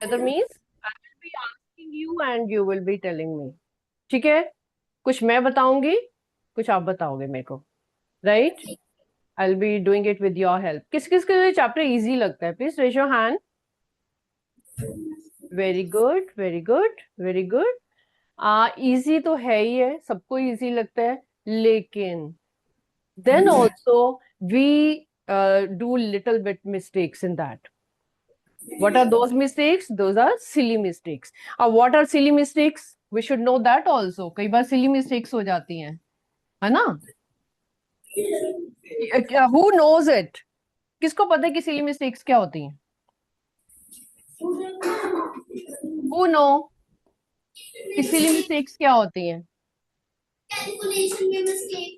Other means I will be asking you and you will be telling me. ठीक है, कुछ मैं बताऊंगी, कुछ आप बताओगे मेरे को, right? I will be doing it with your help. किस किस के चैप्टर इजी लगता है? Please raise your hand. Very good, very good, very good. Easy तो है ही है, सबको इजी लगता है, लेकिन then also we do little bit mistakes in that. What are those mistakes? Those are silly mistakes. What are silly mistakes? We should know that also. कई बार silly mistakes हो जाती हैं, है ना? Who knows it? किसको पता है कि silly mistakes क्या होती हैं? Who know कि silly mistakes क्या होती हैं?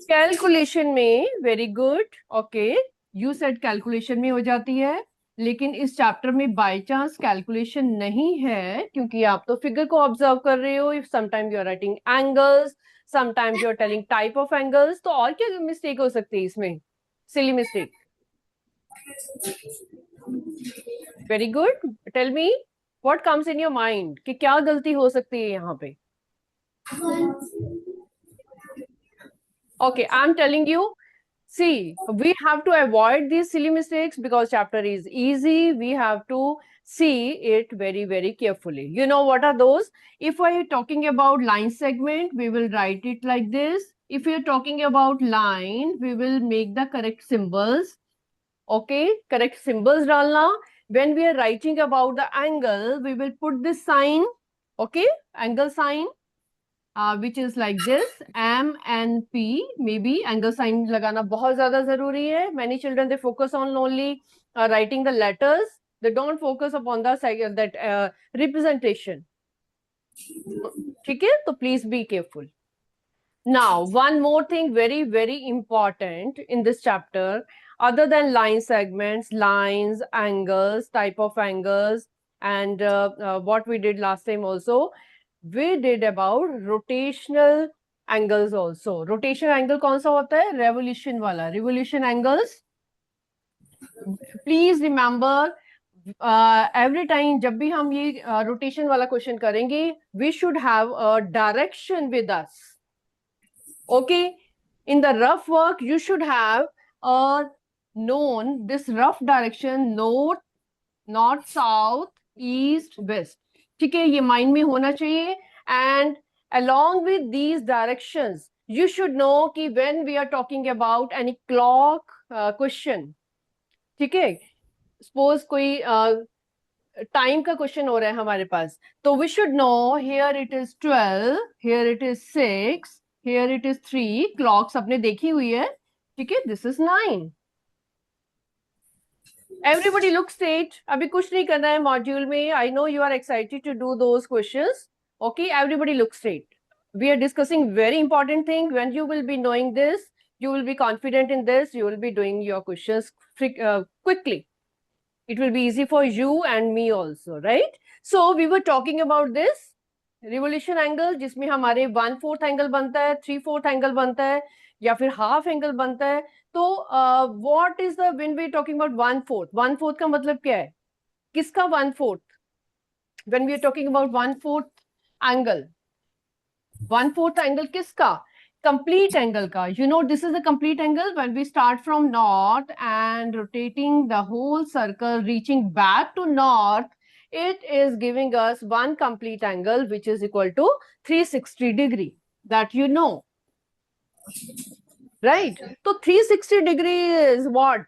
कैलकुलेशन में. Very good. Okay, you said calculation में हो जाती है, लेकिन इस चैप्टर में बाय चांस कैलकुलेशन नहीं है, क्योंकि आप तो फिगर को ऑब्जर्व कर रहे हो. If sometime you are writing angles, sometimes you are telling type of angles, तो और क्या मिस्टेक हो सकती है इसमें? Silly mistake. Very good. Tell me what comes in your mind कि क्या गलती हो सकती है यहाँ पे? Okay, I'm telling you, see, we have to avoid these silly mistakes because chapter is easy. We have to see it very, very carefully. You know what are those? If we are talking about line segment, we will write it like this. If we are talking about line, we will make the correct symbols. Okay, correct symbols dalna. When we are writing about the angle, we will put this sign. Okay, angle sign. Which is like this, M and P. Maybe angle sign लगाना बहुत ज़्यादा ज़रूरी है. Many children, they focus on only writing the letters. They don't focus upon the that representation. ठीक है, तो please be careful. Now, one more thing very, very important in this chapter, other than line segments, lines, angles, type of angles, and what we did last time also, we did about rotational angles also. Rotation angle कौन सा होता है? Revolution वाला. Revolution angles. Please remember, every time जब भी हम ये rotation वाला question करेंगे, we should have a direction with us. Okay, in the rough work, you should have known this rough direction: north, north, south, east, west. ठीक है, ये mind में होना चाहिए. And along with these directions, you should know कि when we are talking about any clock question, ठीक है, suppose कोई टाइम का क्वेश्चन हो रहा है हमारे पास, तो we should know here it is 12, here it is 6, here it is 3. Clocks आपने देखी हुई है, ठीक है. This is 9. Everybody look straight. अभी कुछ नहीं करना है मॉड्यूल में. I know you are excited to do those questions. Okay, everybody look straight. We are discussing very important thing. When you will be knowing this, you will be confident in this, you will be doing your questions quickly. It will be easy for you and me also, right? So we were talking about this revolution angle, जिसमें हमारे 1/4 angle बनता है, 3/4 angle बनता है, या फिर half angle बनता है. तो what is the when we talking about 1/4? 1/4 का मतलब क्या है? किसका 1/4? When we are talking about 1/4 angle, 1/4 angle किसका? complete angle ka. You know, this is a complete angle. When we start from north and rotating the whole circle, reaching back to north, it is giving us one complete angle, which is equal to 360 degree. That you know, right? So 360 degree is what?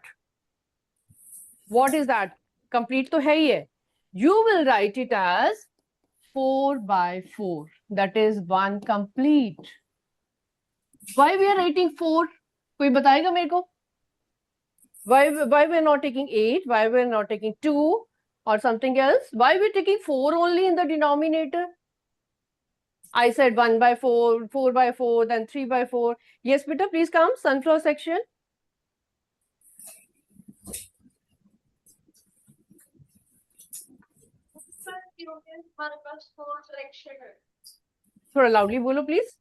What is that? Complete to hai hai. You will write it as 4/4. That is one complete. Why we are writing 4? कोई बताएगा मेरे को? Why we are not taking 8? Why we are not taking 2 or something else? Why we are taking 4 only in the denominator? I said 1/4, 4/4, then 3/4. Yes, beta, please come. Sunflower section. हमारे पास 4 direction है. थोड़ा loudly बोलो please.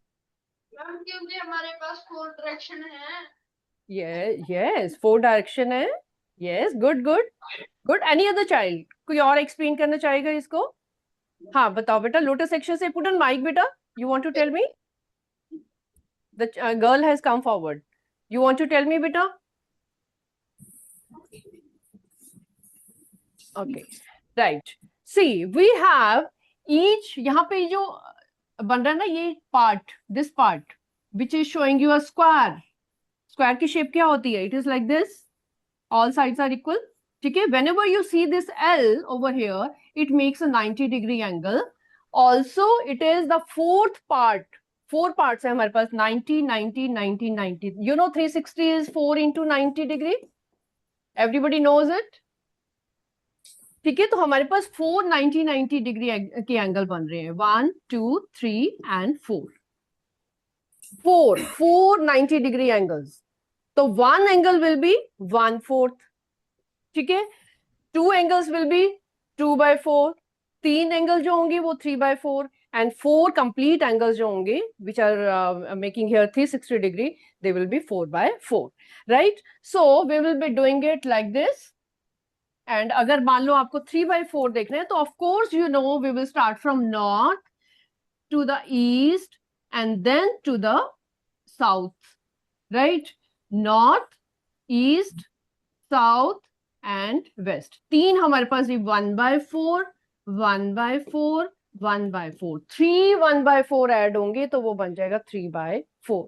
Ma'am क्योंकि हमारे पास 4 direction है. Yes, 4 direction है. Yes, good, good, good. Any other child? कोई और explain करना चाहेगा इसको? हाँ, बताओ बेटा. Lotus section से put on mic, बेटा. You want to tell me? The girl has come forward. You want to tell me, beta? Okay, right. See, we have each. यहाँ पे जो बन रहा है ना ये part, this part, which is showing you a square. Square की shape क्या होती है? It is like this. All sides are equal. ठीक है? Whenever you see this L over here, it makes a 90-degree angle. Also, it is the fourth part. 4 parts है हमारे पास 90, 90, 90, 90. You know 360 is 4 into 90 degree. Everybody knows it. ठीक है, तो हमारे पास 4 90 degree के angle बन रहे हैं. 1 2 3 and 4. 4 90 degree angles. तो 1 एंगल विल बी 1/4. ठीक है, 2 एंगल्स विल बी 2/4. 3 एंगल जो होंगे वो 3/4 and 4 complete angles जो होंगे which are making here 360 degree, they will be 4/4, right? So we will be doing it like this. And अगर मान लो आपको 3/4 देखना है तो of course you know we will start from north to the east and then to the south, right? North, east, south and west. 3 हमारे पास ये 1/4, 1/4, 1/4. 3 1/4 add होंगे तो वो बन जाएगा 3/4.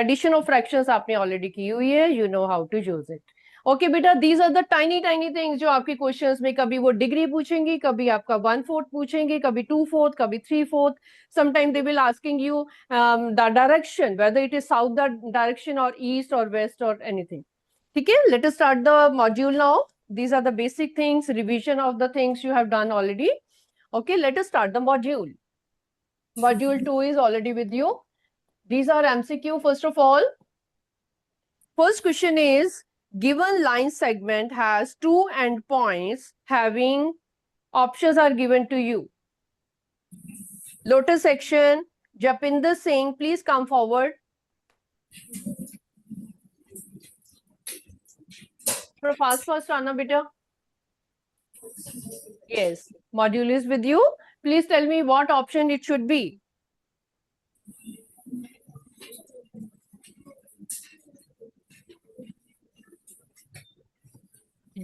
एडिशन ऑफ फ्रैक्शंस आपने ऑलरेडी की हुई है. You know how to use it. Okay बेटा, these are the tiny tiny things जो आपके क्वेश्चंस में कभी वो डिग्री पूछेंगी, कभी आपका 1/4 पूछेंगे, कभी 2/4, कभी 3/4. Sometime they will asking you the direction, whether it is south the direction और ईस्ट और वेस्ट और एनीथिंग. ठीक है, late us start the module now. These are the basic things, revision of the things you have done already. Okay, let us start the module. Module 2 is already with you. These are MCQ first of all. First question is, given line segment has 2 endpoints having options are given to you. Lotus section, Japinder Singh, please come forward. Fast Anna beta. Yes, module is with you. Please tell me what option it should be.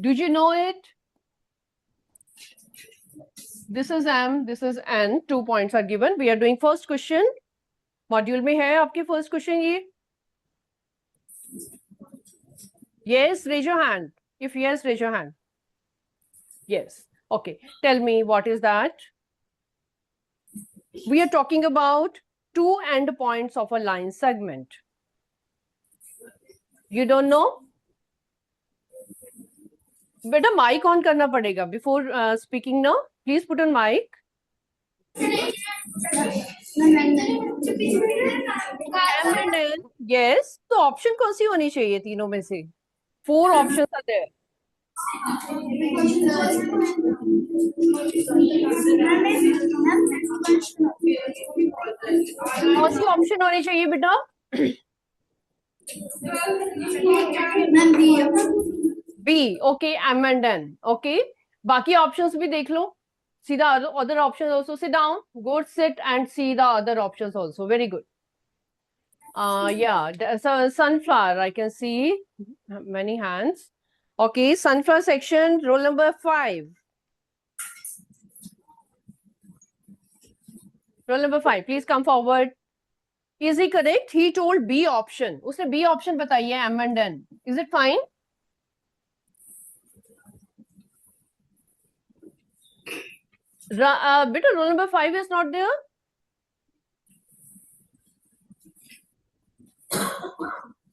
Do you know it? This is M, this is N. 2 points are given. We are doing first question. Module में है आपके first question ये? Yes, raise your hand. If yes, raise your hand. Yes. Okay. Tell me what is that? We are talking about 2 endpoints of a line segment. You don't know? बेटा mic on करना पड़ेगा before speaking now. Please put on mic. M and N. Yes. तो option कौन सी होनी चाहिए तीनों में से? 4 options are there. कौन सी ऑप्शन होनी चाहिए बेटा? B. Okay, M and N. Okay. बाकी options भी देख लो. See the other options also. Sit down. Go sit and see the other options also. Very good. Yeah. So sunflower, I can see many hands. Okay. Sunflower section, roll number 5. Roll number 5. Please come forward. Is he correct? He told B option. उसने B option बताई है M and N. Is it fine? Beta, roll number 5 is not there.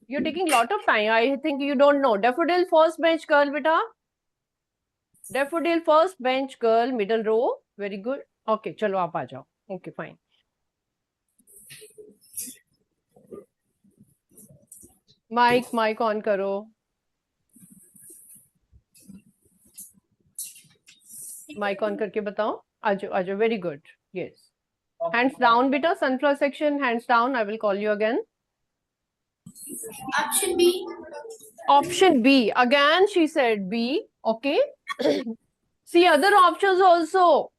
You're taking a lot of time. I think you don't know. Daffodil first bench girl, beta. Daffodil first bench girl, middle row. Very good. Okay, चलो आप आ जाओ. Okay, fine. Mic on करो. Mic on करके बताओ. आजो. Very good. Yes. Hands down, beta. Sunflower section, hands down. I will call you again. Option B. Option B. Again, she said B. Okay. See other options also.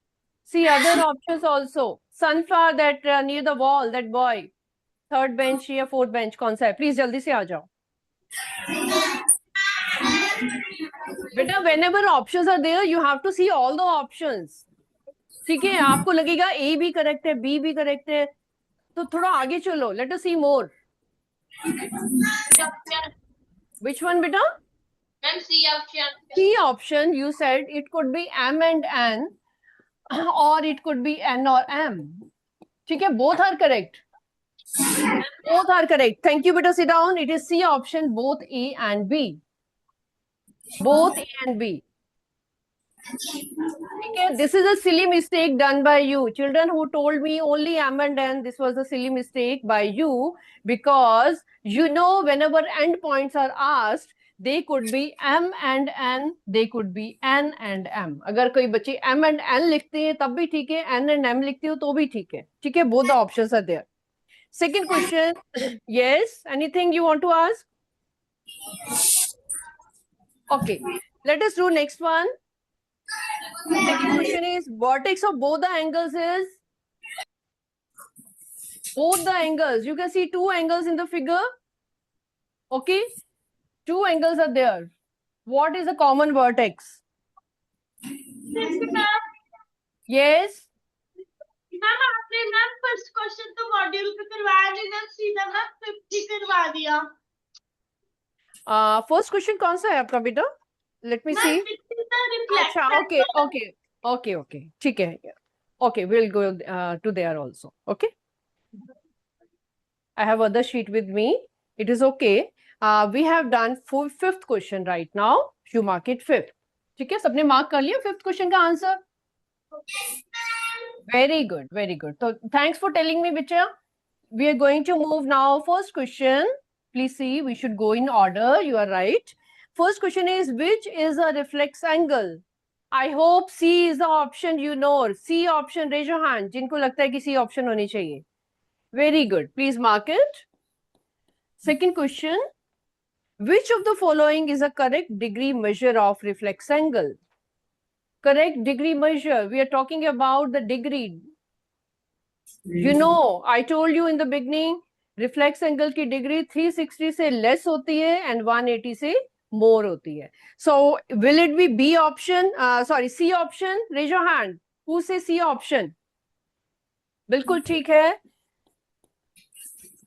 See other options also. Sunflower that near the wall, that boy. Third bench या fourth bench कौन सा है? Please जल्दी से आ जाओ. बेटा, whenever options are there, you have to see all the options. ठीक है, आपको लगेगा A भी correct है, B भी correct है, तो थोड़ा आगे चलो. Let us see more. Which one, बेटा? Ma'am, C option. C option. You said it could be M and N, or it could be N or M. ठीक है, both are correct. Both are correct. Thank you, beta. Sit down. It is C option, both A and B. Both A and B. Okay, this is a silly mistake done by you. Children who told me only M and N, this was a silly mistake by you, because you know whenever endpoints are asked, they could be M and N, they could be N and M. अगर कोई बच्चे M and N लिखते हैं तब भी ठीक है, N and M लिखते हो तो भी ठीक है. ठीक है, both the options are there. Second question. Yes, anything you want to ask? Okay, let us do next one. Second question is, vertex of both the angles is? Both the angles. You can see two angles in the figure. Okay, two angles are there. What is the common vertex? Yes. Ma'am आपने ma'am first question तो module पे करवाया नहीं ना, सीधा ma'am 50 करवा दिया. First question कौन सा है आपका बेटा? लेट मी सी. अच्छा, ओके ओके ओके ओके, ठीक है. Okay, we'll go to there also. Okay. I have other sheet with me. It is okay. We have done fifth question right now. You mark it fifth. ठीक है, सबने mark कर लिया fifth question का answer? Very good, very good. So thanks for telling me, Bicha. We are going to move now. First question. Please see, we should go in order. You are right. First question is, which is a reflex angle? I hope C is the option you know. C option, raise your hand. जिनको लगता है कि C option होनी चाहिए. Very good. Please mark it. Second question. Which of the following is a correct degree measure of reflex angle? Correct degree measure. We are talking about the degree. You know, I told you in the beginning, reflex angle की degree 360 से less होती है and 180 से more होती है. So, will it be B option? Sorry, C option? Raise your hand. Who says C option? बिल्कुल ठीक है.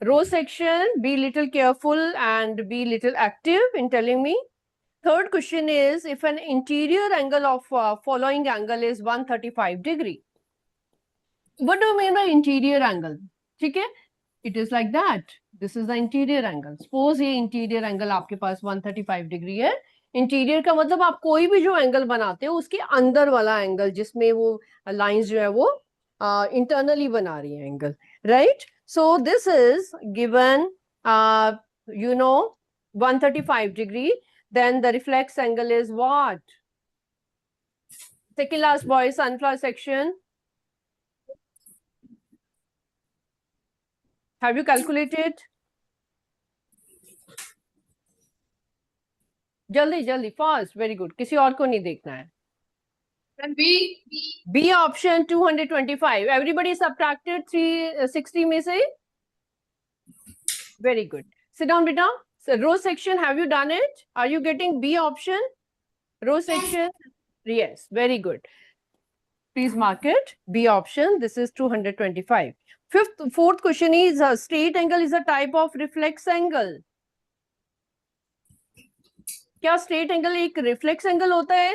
Row section, be little careful and be little active in telling me. Third question is, if an interior angle of following angle is 135 degree. What do you mean by interior angle? ठीक है? It is like that. This is the interior angle. Suppose ये interior angle आपके पास 135 degree है. Interior का मतलब आप कोई भी जो angle बनाते हो उसके अंदर वाला angle जिसमें वो lines जो है वो internally बना रही है angle, right? So this is given, you know, 135 degree. Then the reflex angle is what? Second last boy, sunflower section. Have you calculated? जल्दी जल्दी, fast, very good. किसी और को नहीं देखना है. B option 225. Everybody subtracted 360 में से? Very good. Sit down, beta. So row section, have you done it? Are you getting B option? Row section? Yes, very good. Please mark it. B option. This is 225. Fourth question is, straight angle is a type of reflex angle. क्या straight angle एक reflex angle होता है?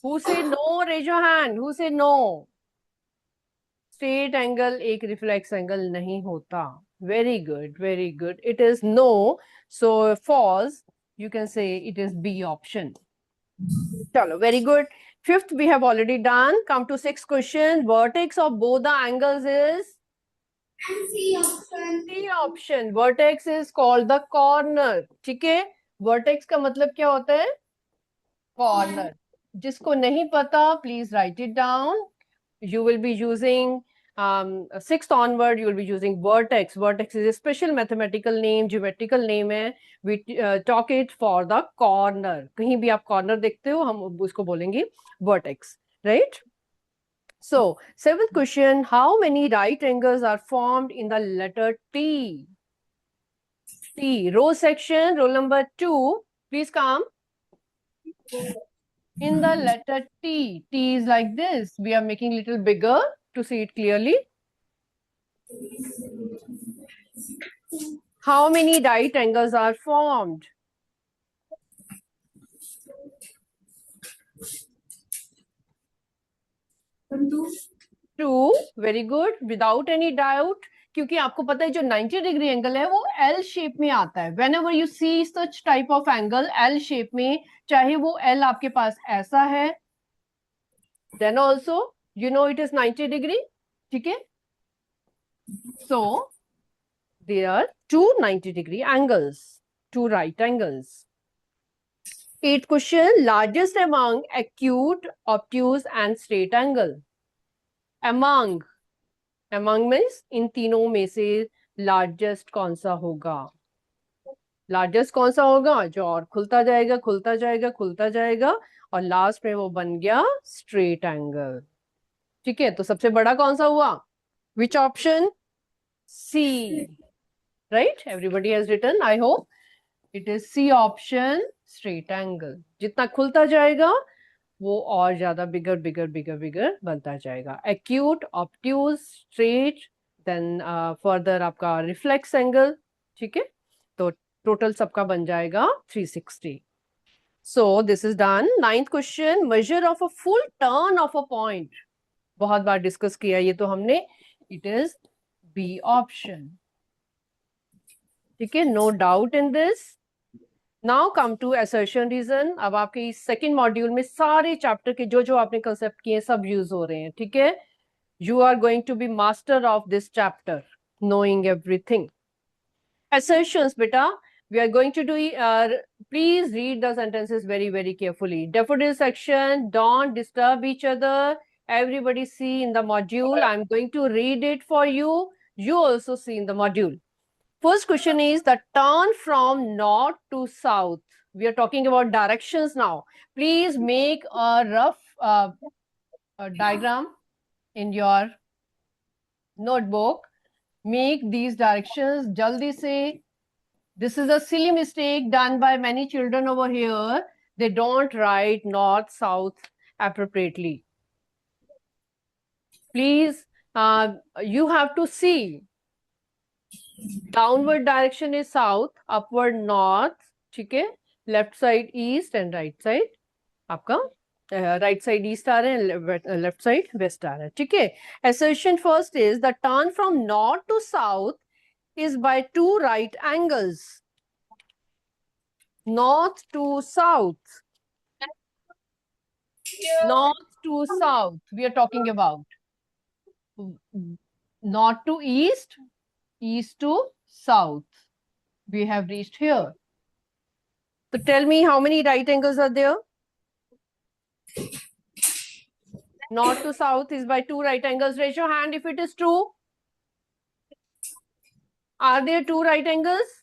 Who say no? Raise your hand. Who say no? Straight angle एक reflex angle नहीं होता. Very good, very good. It is no. So false. You can say it is B option. Chalo, very good. Fifth we have already done. Come to sixth question. Vertex of both the angles is? C option. C option. Vertex is called the corner. ठीक है? Vertex का मतलब क्या होता है? Corner. जिसको नहीं पता, please write it down. You will be using Sixth onward, you will be using vertex. Vertex is a special mathematical name, geometrical name है. We talk it for the corner. कहीं भी आप corner देखते हो, हम उसको बोलेंगे vertex, right? So, seventh question, how many right angles are formed in the letter T? T, row section, roll number 2, please come. In the letter T, T is like this. We are making little bigger to see it clearly. How many right angles are formed? Two, very good, without any doubt. क्योंकि आपको पता है जो 90 degree angle है वो L shape में आता है. Whenever you see such type of angle L shape में, चाहे वो L आपके पास ऐसा है, then also you know it is 90 degree. ठीक है? So there are two 90 degree angles, two right angles. Eighth question, largest among acute, obtuse and straight angle. Among means इन तीनों में से लार्जेस्ट कौन सा होगा? लार्जेस्ट कौन सा होगा? जो और खुलता जाएगा, खुलता जाएगा, खुलता जाएगा और लास्ट में वो बन गया स्ट्रेट एंगल. ठीक है, तो सबसे बड़ा कौन सा हुआ? Which option? C, right? Everybody has written, I hope. It is C option, straight angle. जितना खुलता जाएगा वो और ज्यादा बिगर बिगर बिगर बिगर बनता जाएगा. Acute, obtuse, straight, then further आपका रिफ्लेक्स एंगल. ठीक है, तो टोटल सबका बन जाएगा 360. So this is done. Ninth question, measure of a full turn of a point. बहुत बार डिस्कस किया ये तो हमने. It is B option. ठीक है, no doubt in this. Now come to assertion reason. अब आपके इस सेकेंड मॉड्यूल में सारे चैप्टर के जो जो आपने कंसेप्ट किए सब यूज हो रहे हैं. ठीक है, you are going to be master of this chapter, knowing everything. Assertions, beta. We are going to do, please read the sentences very, very carefully. Daffodil section, don't disturb each other. Everybody see in the module. I'm going to read it for you. You also see in the module. First question is the turn from north to south. We are talking about directions now. Please make a rough diagram in your notebook. Make these directions. Jaldi se. This is a silly mistake done by many children over here. They don't write north, south appropriately. Please, you have to see. Downward direction is south, upward north. ठीक है, left side east and right side आपका right side east आ रहे हैं, left side west आ रहा है. ठीक है, assertion first is the turn from north to south is by two right angles. North to south. North to south we are talking about. North to east, east to south. We have reached here. So tell me how many right angles are there? North to south is by two right angles. Raise your hand if it is true. Are there two right angles?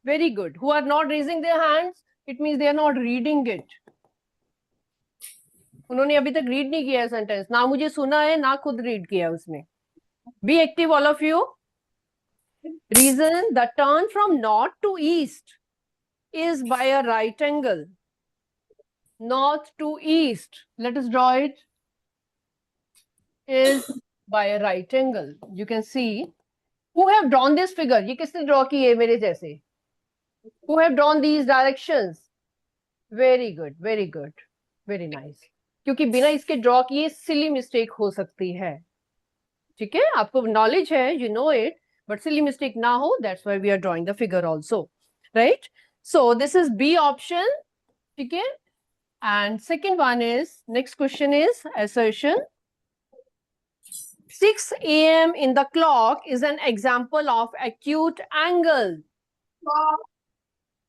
Very good. Who are not raising their hands, it means they are not reading it. उन्होंने अभी तक read नहीं किया है sentence, ना मुझे सुना है ना खुद रीड किया उसमें. Be active all of you. Reason, the turn from north to east is by a right angle. North to east, let us draw it, is by a right angle. You can see. Who have drawn this figure? ये किसने draw की है मेरे जैसे? Who have drawn these directions? Very good, very good, very nice. क्योंकि बिना इसके draw किए silly mistake हो सकती है. ठीक है, आपको knowledge है, you know it, but silly mistake ना हो, that's why we are drawing the figure also, right? So this is B option. ठीक है, and second one is, next question is assertion. 6 a.m. in the clock is an example of acute angle.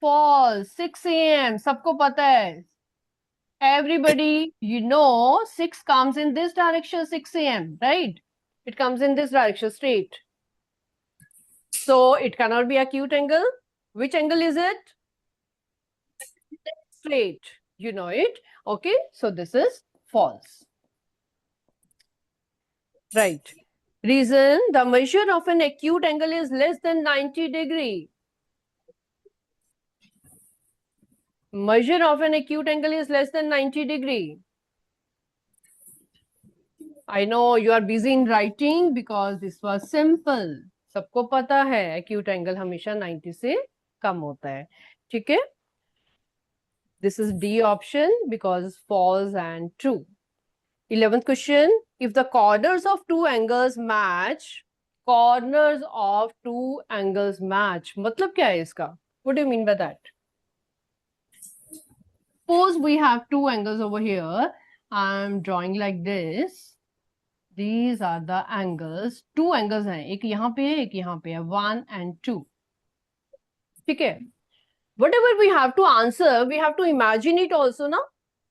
False. 6 a.m. सबको पता है. Everybody, you know, 6 comes in this direction, 6 a.m., right? It comes in this direction, straight. So it cannot be acute angle. Which angle is it? Straight. You know it. Okay. So this is false. Right. Reason, the measure of an acute angle is less than 90 degree. Measure of an acute angle is less than 90 degree. I know you are busy in writing because this was simple. सबको पता है acute angle हमेशा 90 से कम होता है. ठीक है? This is D option because false and true. 11th question. If the corners of two angles match, corners of two angles match. मतलब क्या है इसका? What do you mean by that? Suppose we have two angles over here. I'm drawing like this. These are the angles. Two angles हैं. एक यहाँ पे है, एक यहाँ पे है. 1 and 2. ठीक है? Whatever we have to answer, we have to imagine it also ना.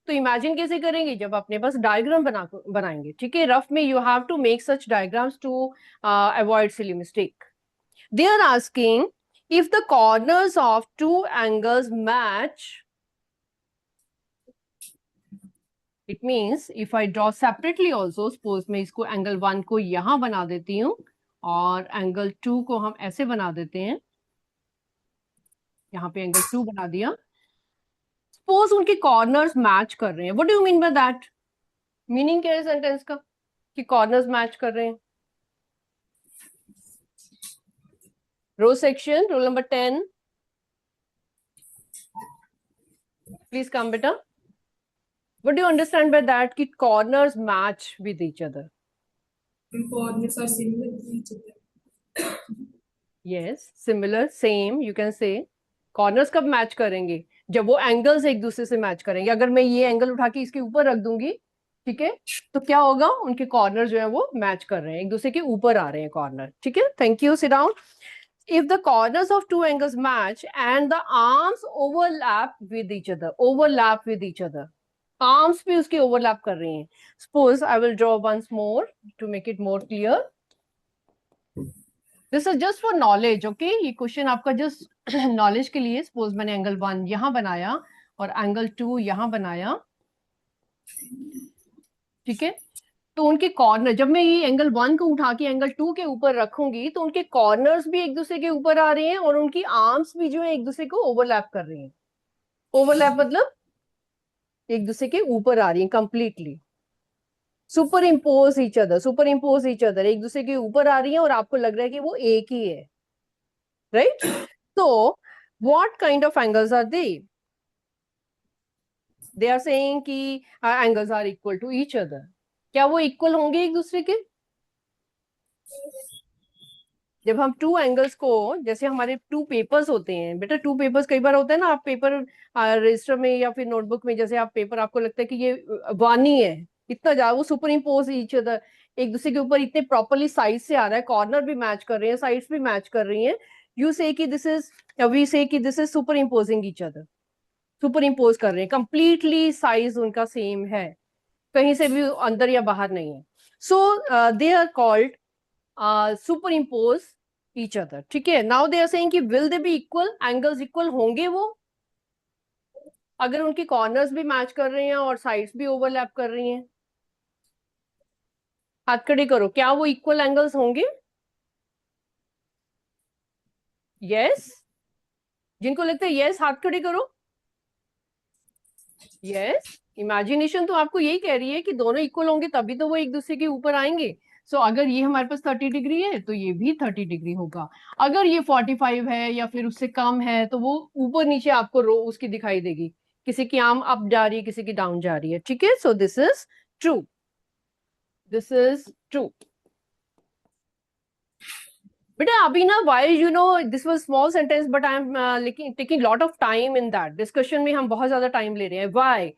तो इमेजिन कैसे करेंगे जब अपने पास डायग्राम बनाएंगे. ठीक है? रफ में you have to make such diagrams to avoid silly mistake. They are asking if the corners of two angles match. It means if I draw separately also, suppose मैं इसको angle 1 को यहाँ बना देती हूँ और angle 2 को हम ऐसे बना देते हैं. यहाँ पे angle 2 बना दिया. Suppose उनके corners match कर रहे हैं. What do you mean by that? Meaning क्या है sentence का? कि corners match कर रहे हैं. Row section, rule number 10. Please come, beta. What do you understand by that? कि corners match with each other. Corners are similar to each other. Yes, similar, same. You can say. Corners कब match करेंगे? जब वो angles एक दूसरे से match करेंगे. अगर मैं ये angle उठा के इसके ऊपर रख दूंगी, ठीक है? तो क्या होगा? उनके corner जो है वो match कर रहे हैं. एक दूसरे के ऊपर आ रहे हैं corner. ठीक है? Thank you. Sit down. If the corners of two angles match and the arms overlap with each other. Arms भी उसके overlap कर रही हैं. Suppose I will draw once more to make it more clear. This is just for knowledge, okay? ये question आपका just knowledge के लिए. Suppose मैंने angle 1 यहाँ बनाया और angle 2 यहाँ बनाया. ठीक है? तो उनके कॉर्नर, जब मैं ये एंगल 1 को उठा के एंगल 2 के ऊपर रखूंगी तो उनके कॉर्नर्स भी एक दूसरे के ऊपर आ रहे हैं और उनकी आर्म्स भी जो है एक दूसरे को ओवरलैप कर रही हैं. ओवरलैप मतलब एक दूसरे के ऊपर आ रही हैं completely. Super impose each other, एक दूसरे के ऊपर आ रही है और आपको लग रहा है कि वो एक ही है. राइट? तो what kind of angles are they are saying कि angles are equal to each other. क्या वो इक्वल होंगे एक दूसरे के? जब हम टू एंगल्स को, जैसे हमारे टू पेपर्स होते हैं बेटा, टू पेपर्स कई बार होता है ना, आप पेपर रजिस्टर में या फिर नोटबुक में, जैसे आप पेपर आपको लगता है कि ये वानी है, इतना ज्यादा वो सुपर इम्पोज ईच अदर एक दूसरे के ऊपर इतने प्रॉपरली साइज से आ रहा है, कॉर्नर भी मैच कर रहे हैं, साइड्स भी मैच कर रही हैं. यू से कि दिस इज, वी से कि this is super imposing each other. Super impose कर रहे हैं, कंप्लीटली साइज उनका सेम है, कहीं से भी अंदर या बाहर नहीं है. So they are called super impose each other. ठीक है? नाउ दे आर सेइंग कि will they be equal, angles equal होंगे वो अगर उनके कॉर्नर्स भी मैच कर रहे हैं और साइड्स भी ओवरलैप कर रही हैं. हाथ खड़े करो, क्या वो इक्वल एंगल्स होंगे? यस? जिनको लगता है यस, हाथ खड़े करो. यस? इमेजिनेशन तो आपको यही कह रही है कि दोनों इक्वल होंगे तभी तो वो एक दूसरे के ऊपर आएंगे. सो अगर ये हमारे पास 30 डिग्री है तो ये भी 30 डिग्री होगा. अगर ये 45 है या फिर उससे कम है तो वो ऊपर नीचे आपको रो उसकी दिखाई देगी, किसी की आर्म अप जा रही है, किसी की डाउन जा रही है. ठीक है? सो this is true. This is true. बेटा अभी ना, why you know this was small sentence but I am taking lot of time in that. Discussion में हम बहुत ज्यादा टाइम ले रहे हैं. वाई?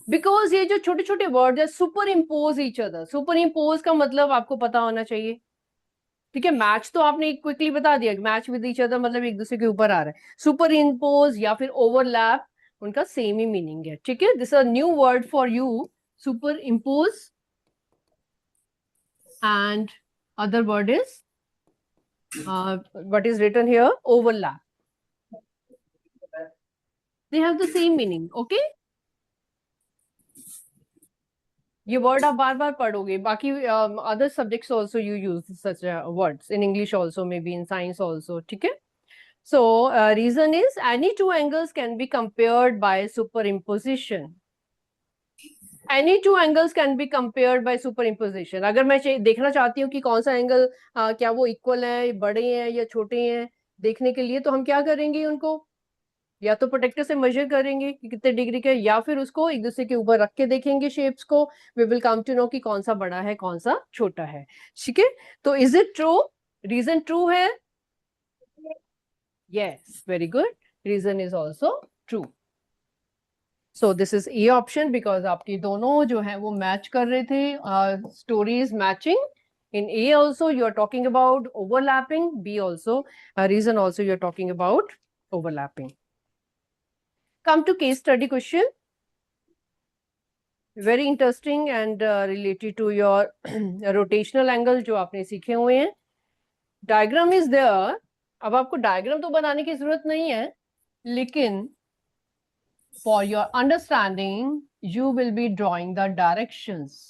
बिकॉज ये जो छोटे छोटे वर्ड है, super impose each other. Super impose का मतलब आपको पता होना चाहिए. ठीक है? मैच तो आपने क्विकली बता दिया, मैच विद ईच अदर मतलब एक दूसरे के ऊपर आ रहा है. सुपर इम्पोज या फिर ओवरलैप, उनका सेम ही मीनिंग है. ठीक है? This a new word for you, super impose. and other word is what is written here, overlap. They have the same meaning. Okay, ये word आप बार बार पढ़ोगे. बाकी other subjects also you use such words in English also, maybe in science also. ठीक है. So reason is any two angles can be compared by superimposition. Any two angles can be compared by superimposition. अगर मैं देखना चाहती हूँ कि कौन सा एंगल क्या वो इक्वल है, बड़े हैं या छोटे हैं, देखने के लिए तो हम क्या करेंगे, उनको या तो प्रोटेक्टर से मेजर करेंगे कि कितने डिग्री के, या फिर उसको एक दूसरे के ऊपर रख के देखेंगे शेप्स को. We will come to know कि कौन सा बड़ा है कौन सा छोटा है. ठीक है. तो is it true? Reason true है. Yes, very good. Reason is also true. So this is a option because आपकी दोनों जो है वो मैच कर रहे थे. Stories matching. In A also you are talking about overlapping. B also reason also you are talking about overlapping. Come to case study question. Very interesting and related to your rotational angle जो आपने सीखे हुए हैं. Diagram is there. अब आपको diagram तो बनाने की जरूरत नहीं है, लेकिन for your understanding you will be drawing the directions.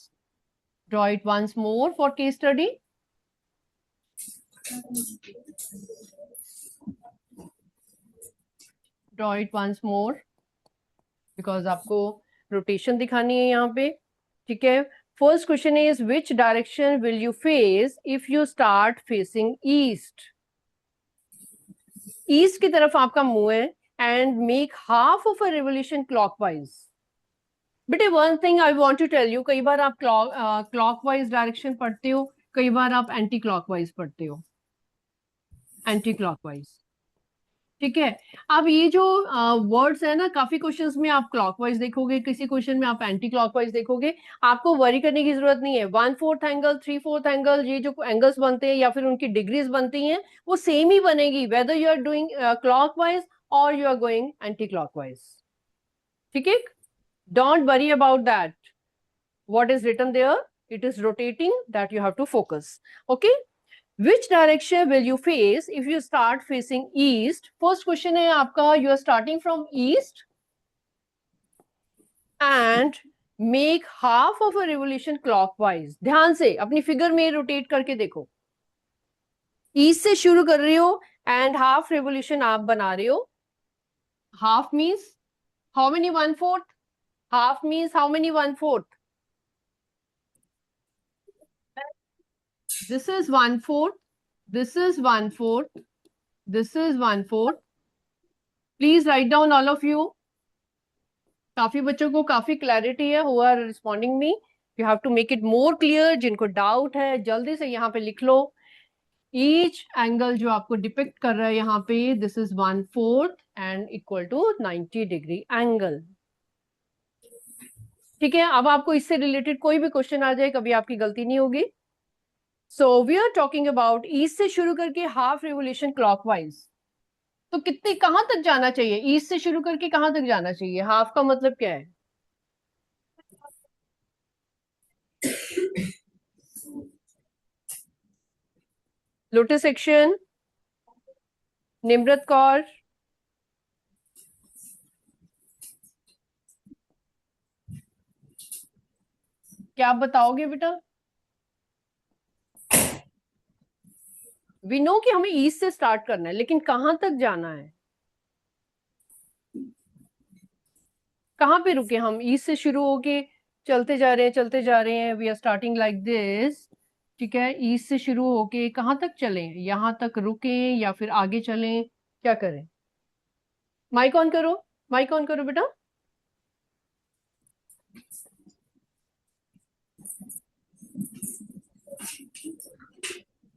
Draw it once more for case study. Draw it once more because आपको rotation दिखानी है यहाँ पे. ठीक है. First question is which direction will you face if you start facing east? East की तरफ आपका मुंह है and make half of a revolution clockwise. बेटे one thing I want to tell you, कई बार आप clockwise direction पढ़ते हो, कई बार आप anti clockwise पढ़ते हो. Anti clockwise. ठीक है. अब ये जो वर्ड्स है ना, काफी क्वेश्चंस में आप क्लॉकवाइज देखोगे, किसी क्वेश्चन में आप एंटी क्लॉकवाइज देखोगे. आपको वरी करने की जरूरत नहीं है. 1/4 एंगल, 3/4 एंगल, ये जो एंगल्स बनते हैं या फिर उनकी डिग्रीज बनती हैं वो सेम ही बनेगी whether you are doing clockwise और you are going anti clockwise. ठीक है. Don't worry about that. What is written there, it is rotating, that you have to focus. Okay. Which direction will you face if you start facing east? First question है आपका, you are starting from east and make half of a revolution clockwise. ध्यान से अपनी figure में rotate करके देखो. East से शुरू कर रहे हो and half revolution आप बना रहे हो. Half means how many 1/4? Half means how many 1/4? This is 1/4. This is 1/4. This is 1/4. Please write down all of you. काफी बच्चों को काफी क्लैरिटी है. who are responding me, you have to make it more clear. जिनको doubt है जल्दी से यहाँ पे लिख लो. Each angle जो आपको डिपिक्ट कर रहा है यहाँ पे, this is 1/4 and equal to 90 degree angle. ठीक है. अब आपको इससे रिलेटेड कोई भी क्वेश्चन आ जाए, कभी आपकी गलती नहीं होगी. So we are talking about east से शुरू करके half revolution clockwise. तो कितने कहां तक जाना चाहिए? ईस्ट से शुरू करके कहां तक जाना चाहिए? हाफ का मतलब क्या है? लोटस सेक्शन, निम्रत कौर, क्या आप बताओगे बेटा? वी नो कि हमें ईस्ट से स्टार्ट करना है, लेकिन कहां तक जाना है? कहां पे रुके हम? ईस्ट से शुरू होके चलते जा रहे हैं, चलते जा रहे हैं. We are starting like this. ठीक है. ईस्ट से शुरू होके कहां तक चलें? यहां तक रुके या फिर आगे चलें? क्या करें? माइक ऑन करो, माइक ऑन करो बेटा.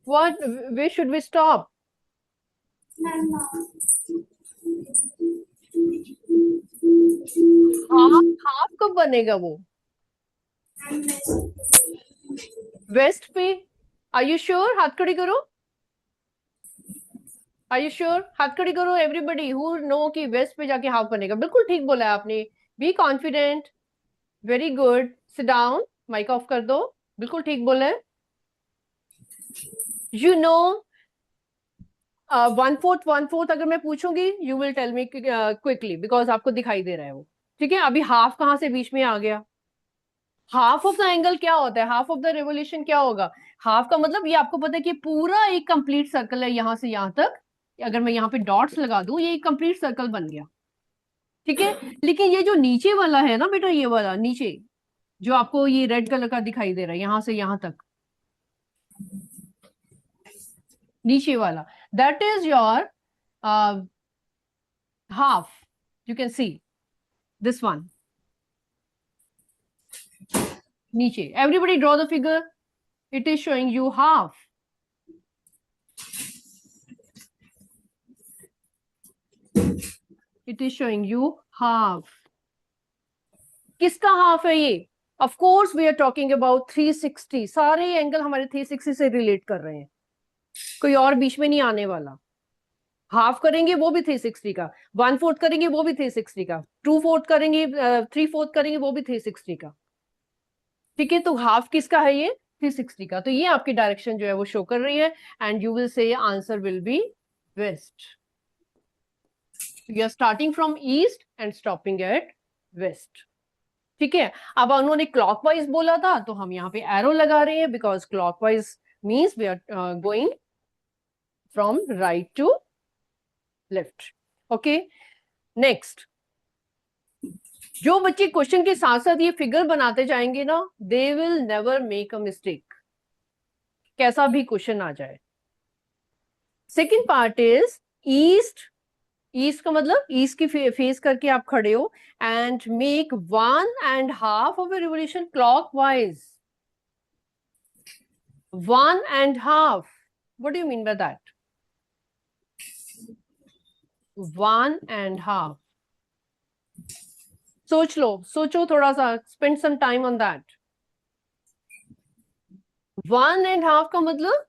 What? Where should we stop? Half कब बनेगा वो? वेस्ट पे. Are you sure? हाथ खड़ी करो. Are you sure? हाथ खड़ी करो एवरीबडी हु नो कि वेस्ट पे जाके हाफ बनेगा. बिल्कुल ठीक बोला है आपने. Be confident. Very good. Sit down. Mic off कर दो. बिल्कुल ठीक बोला है. You know, 1/4 अगर मैं पूछूंगी, you will tell me quickly because आपको दिखाई दे रहा है वो. ठीक है, अभी हाफ कहाँ से बीच में आ गया? हाफ ऑफ द एंगल क्या होता है? हाफ ऑफ द रेवोल्यूशन क्या होगा? हाफ का मतलब ये आपको पता है कि पूरा एक कंप्लीट सर्कल है यहां से यहां तक. अगर मैं यहाँ पे डॉट्स लगा दूं, ये एक कंप्लीट सर्कल बन गया. ठीक है, लेकिन ये जो नीचे वाला है ना बेटा, ये वाला नीचे जो आपको ये रेड कलर का दिखाई दे रहा है यहां से यहां तक, नीचे वाला, that is your half. You can see this one. नीचे, everybody draw the figure. It is showing you half. It is showing you half. किसका हाफ है ये? Of course we are talking about 360. सारे एंगल हमारे 360 से relate कर रहे हैं, कोई और बीच में नहीं आने वाला. हाफ करेंगे वो भी 360 का, 1/4 करेंगे वो भी 360 का, 2/4 करेंगे, 3/4 करेंगे वो भी 360 का. ठीक है, तो हाफ किसका है? ये 360 का. तो ये आपकी डायरेक्शन जो है वो शो कर रही है, and you will say answer will be west. You are starting from east and stopping at west. ठीक है, अब उन्होंने क्लॉकवाइज बोला था तो हम यहाँ पे एरो लगा रहे हैं, because clockwise means we are going from right to left. Okay, next. जो बच्चे क्वेश्चन के साथ साथ ये फिगर बनाते जाएंगे ना, they will never make a mistake, कैसा भी क्वेश्चन आ जाए. Second part is east. East का मतलब ईस्ट की फेस करके आप खड़े हो, and make 1.5 of a revolution clockwise. 1.5. What do you mean by that? 1.5. सोच लो, सोचो थोड़ा सा, spend some time on that. 1.5 का मतलब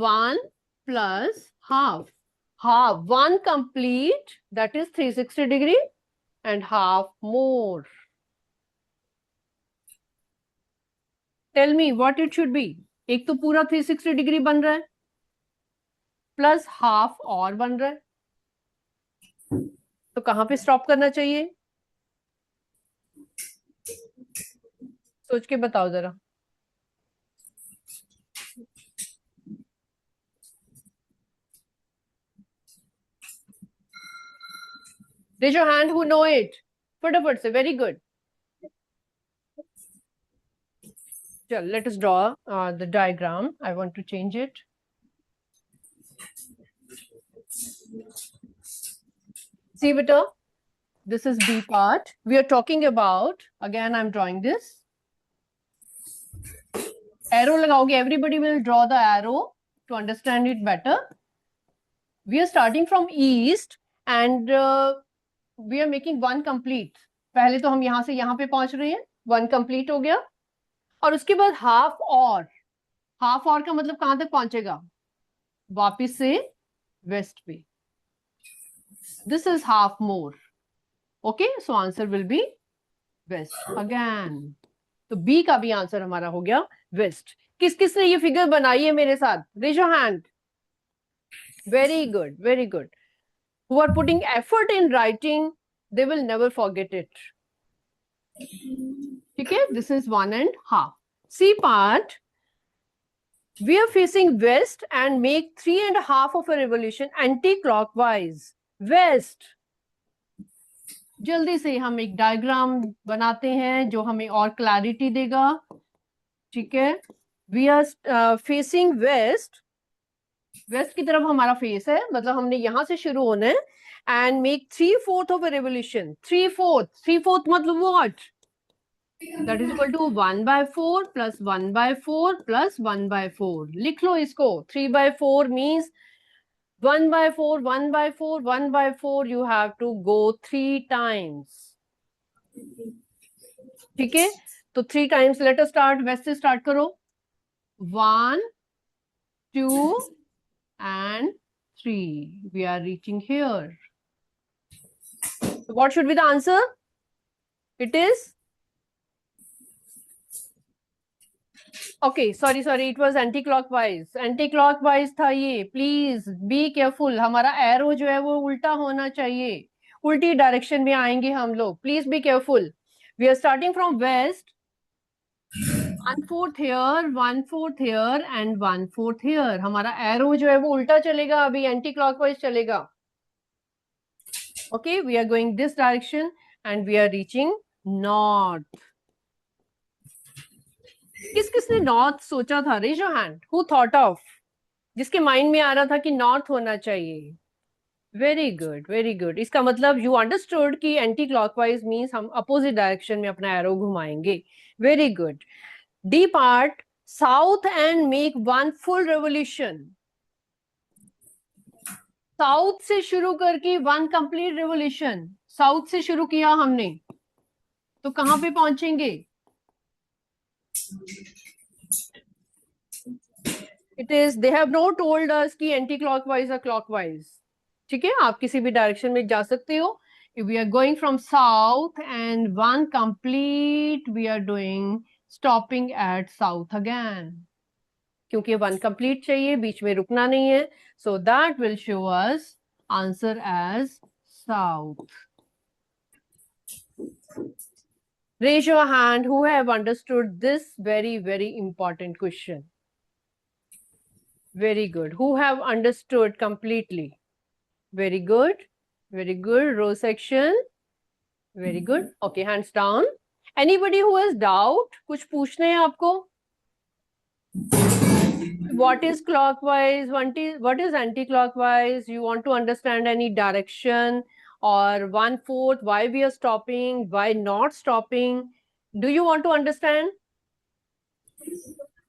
1 plus half. Half, 1 complete, that is 360 degree, and half more. Tell me what it should be. एक तो पूरा 360 डिग्री बन रहा है, प्लस हाफ और बन रहा है, तो कहां पे स्टॉप करना चाहिए? सोच के बताओ जरा. Raise your hand who know it. फटाफट से. Very good. चल, let us draw the diagram. I want to change it. See beta, this is B part. We are talking about, again I'm drawing this. Arrow लगाओगे, everybody will draw the arrow to understand it better. We are starting from east and we are making 1 complete. पहले तो हम यहाँ से यहाँ पे पहुंच रहे हैं, 1 complete हो गया, और उसके बाद हाफ और. हाफ और का मतलब कहां तक पहुंचेगा? वापिस से वेस्ट पे. This is half more. Okay, so answer will be west again. तो B का भी आंसर हमारा हो गया वेस्ट. किस किसने ये फिगर बनाई है मेरे साथ? Raise your hand. Very good, very good. Who are putting effort in writing, they will never forget it. Okay, this is 1.5. C part, we are facing west and make 3.5 of a revolution anti-clockwise. West. जल्दी से हम एक diagram बनाते हैं जो हमें और clarity देगा. ठीक है, we are facing west. West की तरफ हमारा फेस है, मतलब हमने यहां से शुरू होना है, and make 3/4 of a revolution. 3/4 मतलब what? That is equal to 1/4 plus 1/4 plus 1/4. लिख लो इसको. 3/4 means 1/4, 1/4, 1/4. You have to go 3 times. ठीक है, तो 3 times. Let us start. West से स्टार्ट करो. 1, 2 and 3. We are reaching here. So what should be the answer? It is okay sorry sorry, it was anti clockwise, anti clockwise था ये। Please be careful, हमारा arrow जो है वो उल्टा होना चाहिए, उल्टी डायरेक्शन में आएंगे हम लोग। Please be careful. We are starting from west, 1/4 here, 1/4 here and 1/4 here। हमारा एरो जो है वो उल्टा चलेगा, अभी एंटी क्लॉकवाइज चलेगा। Okay, we are going this direction and we are reaching north. किस किसने नॉर्थ सोचा था? Raise your hand, who thought of, जिसके माइंड में आ रहा था कि नॉर्थ होना चाहिए। Very good very good. इसका मतलब यू अंडरस्टूड कि एंटी क्लॉकवाइज मीन्स हम अपोजिट डायरेक्शन में अपना एरो घुमाएंगे। Very good. D part, south and make one full revolution. South से शुरू करके वन कंप्लीट रेवोल्यूशन। साउथ से शुरू किया हमने तो कहां पे पहुंचेंगे? It is, they have not told us कि एंटी क्लॉकवाइज और क्लॉकवाइज। ठीक है, आप किसी भी डायरेक्शन में जा सकते हो। We are going from south and one complete, we are doing stopping at south again, क्योंकि वन कंप्लीट चाहिए, बीच में रुकना नहीं है। So that will show us answer as south. Raise your hand who have understood this very important question. Very good. Who have understood completely? Very good. Very good. Row section. Very good. Okay, hands down. Anybody who has doubt? कुछ पूछना है आपको? What is clockwise? What is anti-clockwise? You want to understand any direction or 1/4? Why we are stopping? Why not stopping? Do you want to understand?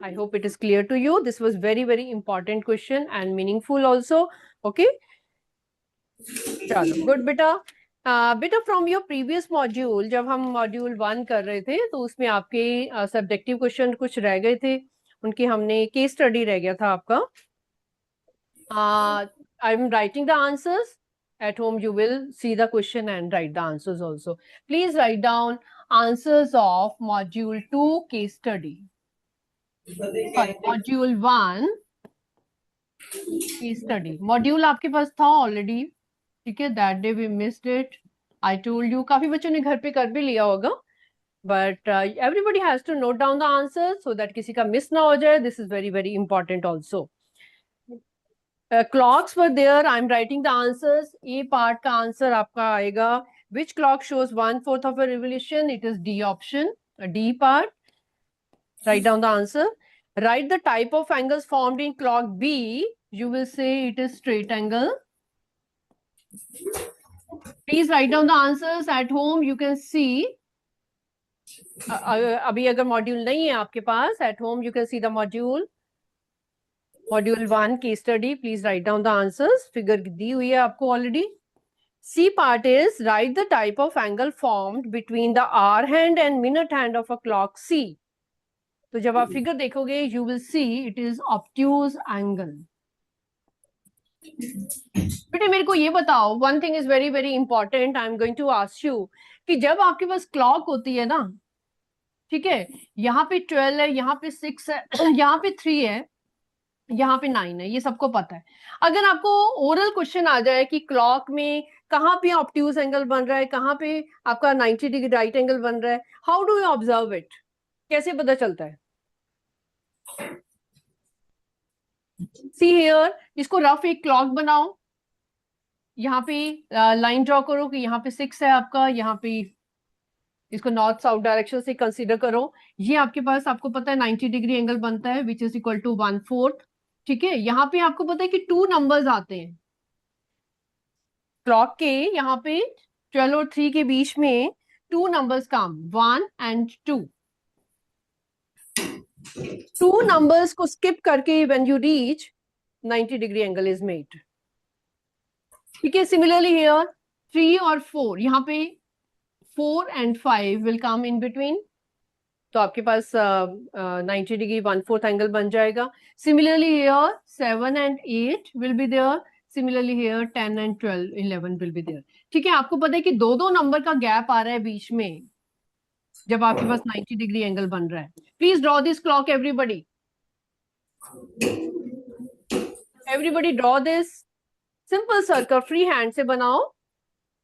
I hope it is clear to you. This was very important question and meaningful also. Okay. चलो good बेटा। बेटा from your previous module, जब हम module 1 कर रहे थे तो उसमें आपके सब्जेक्टिव क्वेश्चन कुछ रह गए थे, उनकी हमने केस स्टडी रह गया था आपका। I am writing the answers at home. You will see the question and write the answers also. Please write down answers of module 2 case study. Sorry, module 1 case study. Module आपके पास था already, ठीक है? That day we missed it. I told you, काफी बच्चों ने घर पे कर भी लिया होगा, but everybody has to note down the answers so that किसी का miss ना हो जाए. This is very important also. Clocks were there. I'm writing the answers. A part का answer आपका आएगा. Which clock shows 1/4 of a revolution? It is D option. D part. Write down the answer. Write the type of angles formed in clock B. You will say it is straight angle. Please write down the answers at home. You can see. अभी अगर module नहीं है आपके पास, at home you can see the module. Module 1 case study. Please write down the answers. Figure दी हुई है आपको already. C part is write the type of angle formed between the hour hand and minute hand of a clock C. तो जब आप figure देखोगे, you will see it is obtuse angle. बेटे मेरे को ये बताओ, one thing is very important. I am going to ask you कि जब आपके पास क्लॉक होती है ना, ठीक है, यहाँ पे 12 है, यहाँ पे 6 है, यहाँ पे 3 है, यहाँ पे 9 है, ये सबको पता है। अगर आपको ओरल क्वेश्चन आ जाए कि क्लॉक में कहाँ पे ऑब्ट्यूज एंगल बन रहा है, कहाँ पे आपका 90 डिग्री राइट एंगल बन रहा है, how do you observe it? कैसे पता चलता है? सी हियर, इसको रफ एक क्लॉक बनाओ, यहाँ पे लाइन ड्रॉ करो कि यहाँ पे 6 है आपका, यहाँ पे इसको नॉर्थ साउथ डायरेक्शन से कंसीडर करो। ये आपके पास, आपको पता है 90 डिग्री एंगल बनता है, विच इज इक्वल टू 1/4। ठीक है, यहाँ पे आपको पता है कि 2 नंबर्स आते हैं क्लॉक के, यहाँ पे 12 और 3 के बीच में 2 नंबर्स कम, 1 and 2। 2 नंबर्स को स्किप करके when you reach 90 degree angle is made. ठीक है, सिमिलरली हियर 3 और 4, यहाँ पे 4 and 5 will come in between, तो आपके पास 90 डिग्री 1/4 एंगल बन जाएगा। Similarly here 7 and 8 will be there. Similarly here 10 and 12, 11 will be there. ठीक है, आपको पता है कि 2 नंबर का गैप आ रहा है बीच में, जब आपके पास 90 डिग्री एंगल बन रहा है. Please draw this clock everybody. Everybody draw this simple circle free hand से बनाओ.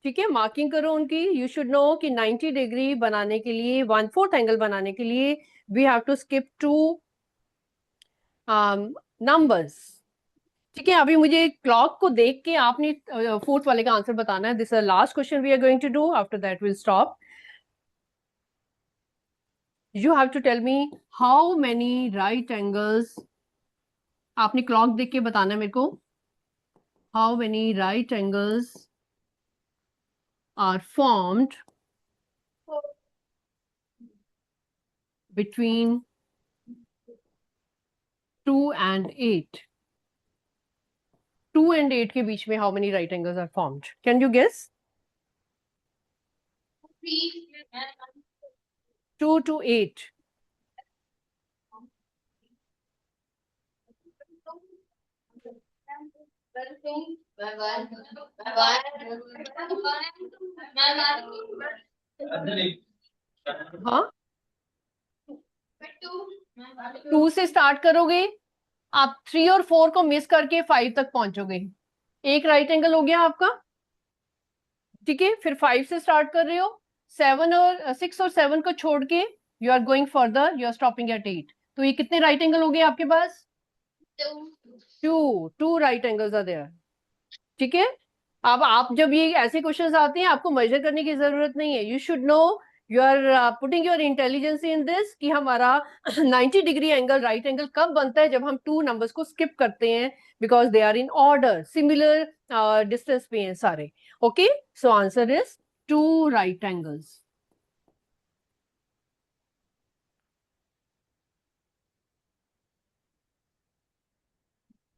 ठीक है, मार्किंग करो उनकी. यू शुड नो कि 90 डिग्री बनाने के लिए 1/4 एंगल बनाने के लिए we have to skip 2 numbers. ठीक है, अभी मुझे क्लॉक को देख के आपने फोर्थ वाले का आंसर बताना है. This is last question we are going to do. After that will stop. You have to tell me how many right angles. आपने क्लॉक देख के बताना है मेरे को. How many right angles are formed between 2 and 8. 2 and 8 के बीच में how many right angles are formed? Can you guess? 2 to 8. हाँ, 2 से स्टार्ट करोगे आप, 3 और 4 को मिस करके 5 तक पहुंचोगे. एक राइट एंगल हो गया आपका. ठीक है, फिर 5 से स्टार्ट कर रहे हो. 6 और 7 को छोड़ के you are going further, you are stopping at 8. तो ये कितने राइट एंगल हो गए आपके पास? 2 राइट एंगल्स आर देयर. ठीक है, अब आप जब ये ऐसे क्वेश्चंस आते हैं आपको मेजर करने की जरूरत नहीं है. You should know, you are putting your intelligence in this कि हमारा 90 डिग्री एंगल राइट एंगल कब बनता है? जब हम 2 नंबर्स को स्किप करते हैं, because they are in order, similar distance पे हैं सारे. Okay, so answer is 2 right angles.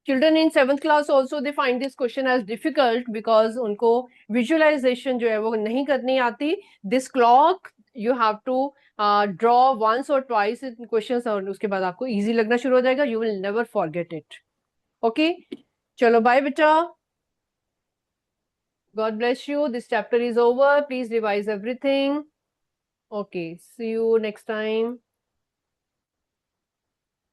Children in 7th class also they find this question as difficult because उनको visualization जो है वो नहीं करनी आती. This clock you have to draw once or twice in questions और उसके बाद आपको easy लगना शुरू हो जाएगा. You will never forget it. Okay, चलो bye बेटा. God bless you. This chapter is over. Please revise everything. Okay, see you next time.